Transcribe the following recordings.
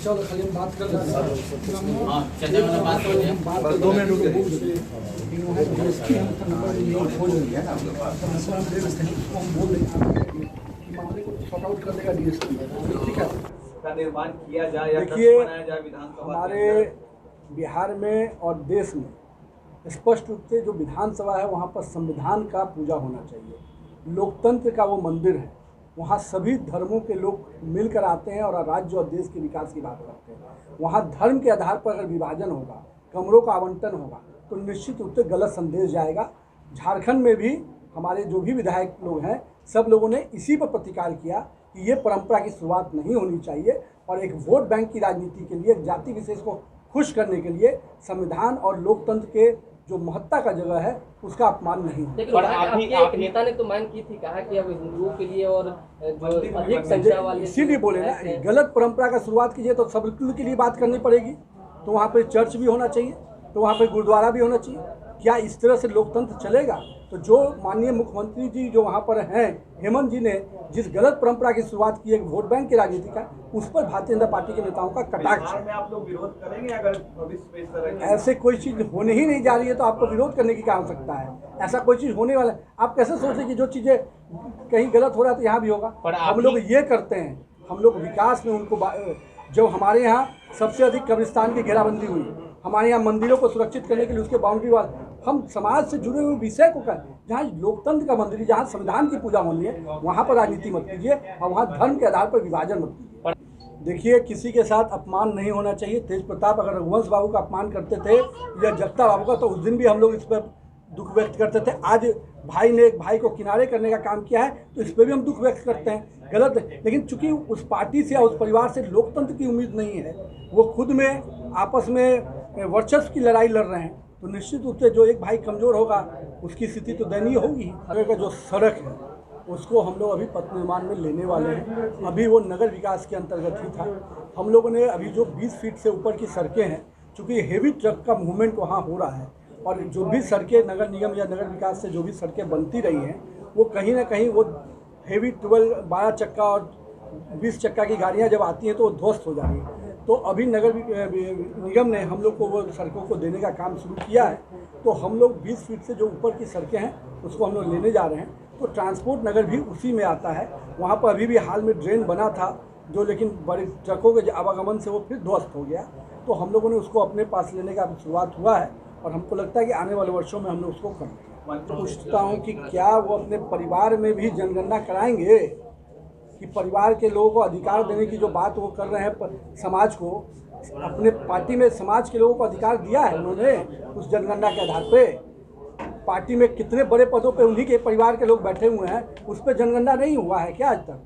चलो खाली हम बात कर रहे हैं। बात 2 मिनट रुक मामले को सॉर्ट आउट करने का डीएसपी, ठीक है, का निर्माण किया जाए या देखिए बनाया जाए विधानसभा हमारे बिहार में और देश में स्पष्ट रूप से जो विधानसभा है वहाँ पर संविधान का पूजा होना चाहिए। लोकतंत्र का वो मंदिर है, वहाँ सभी धर्मों के लोग मिलकर आते हैं और राज्य और देश के विकास की बात करते हैं। वहाँ धर्म के आधार पर अगर विभाजन होगा, कमरों का आवंटन होगा, तो निश्चित रूप से गलत संदेश जाएगा। झारखंड में भी हमारे जो भी विधायक लोग हैं, सब लोगों ने इसी पर प्रतिकार किया कि ये परंपरा की शुरुआत नहीं होनी चाहिए और एक वोट बैंक की राजनीति के लिए, जाति विशेष को खुश करने के लिए संविधान और लोकतंत्र के जो महत्ता का जगह है उसका अपमान नहीं हो। लेकिन आप नेता ने तो मांग की थी, कहा कि अब हिंदुओं के लिए और जो अधिक संख्या वाले, इसीलिए बोले ना, गलत परंपरा का शुरुआत कीजिए तो सब के लिए बात करनी पड़ेगी। तो वहाँ पे चर्च भी होना चाहिए, तो वहाँ पे गुरुद्वारा भी होना चाहिए। क्या इस तरह से लोकतंत्र चलेगा? तो जो माननीय मुख्यमंत्री जी जो वहाँ पर हैं, हेमंत जी ने जिस गलत परंपरा की शुरुआत की है वोट बैंक की राजनीति का, उस पर भारतीय जनता पार्टी के नेताओं का कटाक्ष है। आप लोग विरोध करेंगे अगर भविष्य में इस तरह की ऐसे कोई चीज़ होने ही नहीं जा रही है तो आपको विरोध करने की क्या आवश्यकता है? ऐसा कोई चीज़ होने वाला है? आप कैसे सोच रहे कि जो चीज़ें कहीं गलत हो रहा है तो यहाँ भी होगा? हम लोग ये करते हैं, हम लोग विकास में उनको जो हमारे यहाँ सबसे अधिक कब्रिस्तान की घेराबंदी हुई, हमारे यहाँ मंदिरों को सुरक्षित करने के लिए उसके बाउंड्री वाल, हम समाज से जुड़े हुए विषय को कर, जहाँ लोकतंत्र का मंदिर, जहाँ संविधान की पूजा होनी है, वहाँ पर राजनीति मत कीजिए और वहाँ धर्म के आधार पर विभाजन मत कीजिए। देखिए, किसी के साथ अपमान नहीं होना चाहिए। तेज प्रताप अगर रघुवंश बाबू का अपमान करते थे या जगता बाबू का, तो उस दिन भी हम लोग इस पर दुख व्यक्त करते थे। आज भाई ने एक भाई को किनारे करने का काम किया है तो इस पर भी हम दुख व्यक्त करते हैं। गलत है, लेकिन चूंकि उस पार्टी से या उस परिवार से लोकतंत्र की उम्मीद नहीं है, वो खुद में आपस में वर्चस्व की लड़ाई लड़ रहे हैं, तो निश्चित रूप से जो एक भाई कमज़ोर होगा उसकी स्थिति तो दयनीय होगी। आगे का जो सड़क है उसको हम लोग अभी पथ निर्माण में लेने वाले हैं। अभी वो नगर विकास के अंतर्गत ही था। हम लोगों ने अभी जो 20 फीट से ऊपर की सड़कें हैं, चूँकि हेवी ट्रक का मूवमेंट वहाँ हो रहा है और जो भी सड़कें नगर निगम या नगर विकास से जो भी सड़कें बनती रही हैं, वो कहीं ना कहीं वो हेवी 12 चक्का और 20 चक्का की गाड़ियाँ जब आती हैं तो वो ध्वस्त हो जा रही है। तो अभी नगर निगम ने हम लोग को वो सड़कों को देने का काम शुरू किया है। तो हम लोग 20 फीट से जो ऊपर की सड़कें हैं उसको हम लोग लेने जा रहे हैं। तो ट्रांसपोर्ट नगर भी उसी में आता है। वहाँ पर अभी भी हाल में ड्रेन बना था जो, लेकिन बड़े ट्रकों के आवागमन से वो फिर ध्वस्त हो गया। तो हम लोगों ने उसको अपने पास लेने का शुरुआत हुआ है और हमको लगता है कि आने वाले वर्षों में हम लोग उसको करेंगे। पूछता हूँ कि क्या वो अपने परिवार में भी जनगणना कराएंगे? कि परिवार के लोगों को अधिकार देने की जो बात वो कर रहे हैं, समाज को, अपने पार्टी में समाज के लोगों को अधिकार दिया है उन्होंने उस जनगणना के आधार पे। पार्टी में कितने बड़े पदों पे उन्हीं के परिवार के लोग बैठे हुए हैं, उस पर जनगणना नहीं हुआ है क्या आज तक?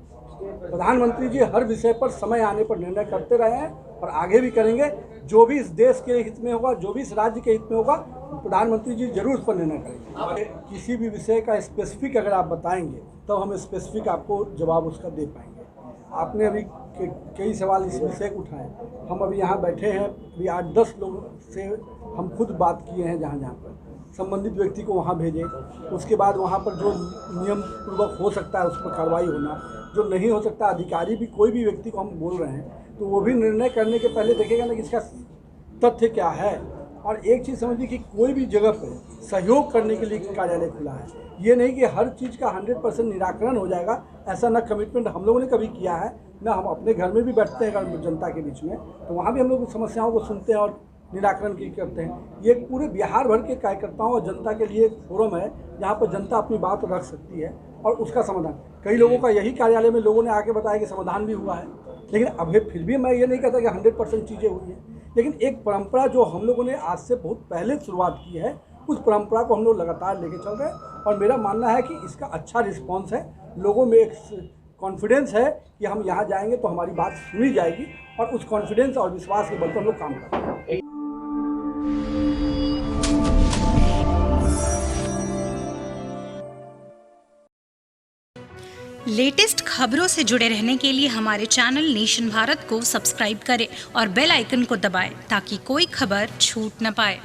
प्रधानमंत्री जी हर विषय पर समय आने पर निर्णय करते रहे हैं और आगे भी करेंगे। जो भी इस देश के हित में होगा, जो भी इस राज्य के हित में होगा, प्रधानमंत्री जी जरूर उस पर निर्णय करेंगे। किसी भी विषय का स्पेसिफिक अगर आप बताएंगे तो हम स्पेसिफिक आपको जवाब उसका दे पाएंगे। आपने अभी कई सवाल इस विषय को उठाए। हम अभी यहाँ बैठे हैं, अभी 8-10 लोग से हम खुद बात किए हैं। जहाँ जहाँ पर संबंधित व्यक्ति को वहाँ भेजें, उसके बाद वहाँ पर जो नियम पूर्वक हो सकता है उस पर कार्रवाई होना, जो नहीं हो सकता, अधिकारी भी कोई भी व्यक्ति को हम बोल रहे हैं तो वो भी निर्णय करने के पहले देखेगा ना कि इसका तथ्य क्या है। और एक चीज़ समझिए कि कोई भी जगह पर सहयोग करने के लिए कार्यालय खुला है। ये नहीं कि हर चीज़ का 100% निराकरण हो जाएगा, ऐसा ना कमिटमेंट हम लोगों ने कभी किया है, ना हम अपने घर में भी बैठते हैं जनता के बीच में, तो वहाँ भी हम लोग समस्याओं को सुनते हैं और निराकरण की करते हैं। ये पूरे बिहार भर के कार्यकर्ताओं और जनता के लिए एक फोरम है जहाँ पर जनता अपनी बात रख सकती है और उसका समाधान। कई लोगों का यही कार्यालय में लोगों ने आके बताया कि समाधान भी हुआ है, लेकिन अभी फिर भी मैं ये नहीं कहता कि 100% चीज़ें हुई हैं। लेकिन एक परंपरा जो हम लोगों ने आज से बहुत पहले शुरुआत की है, उस परंपरा को हम लोग लगातार लेके चल रहे हैं और मेरा मानना है कि इसका अच्छा रिस्पॉन्स है। लोगों में एक कॉन्फिडेंस है कि हम यहाँ जाएंगे तो हमारी बात सुनी जाएगी और उस कॉन्फिडेंस और विश्वास के बल पर हम लोग काम करेंगे। लेटेस्ट खबरों से जुड़े रहने के लिए हमारे चैनल नेशन भारत को सब्सक्राइब करें और बेल आइकन को दबाएं ताकि कोई खबर छूट न पाए।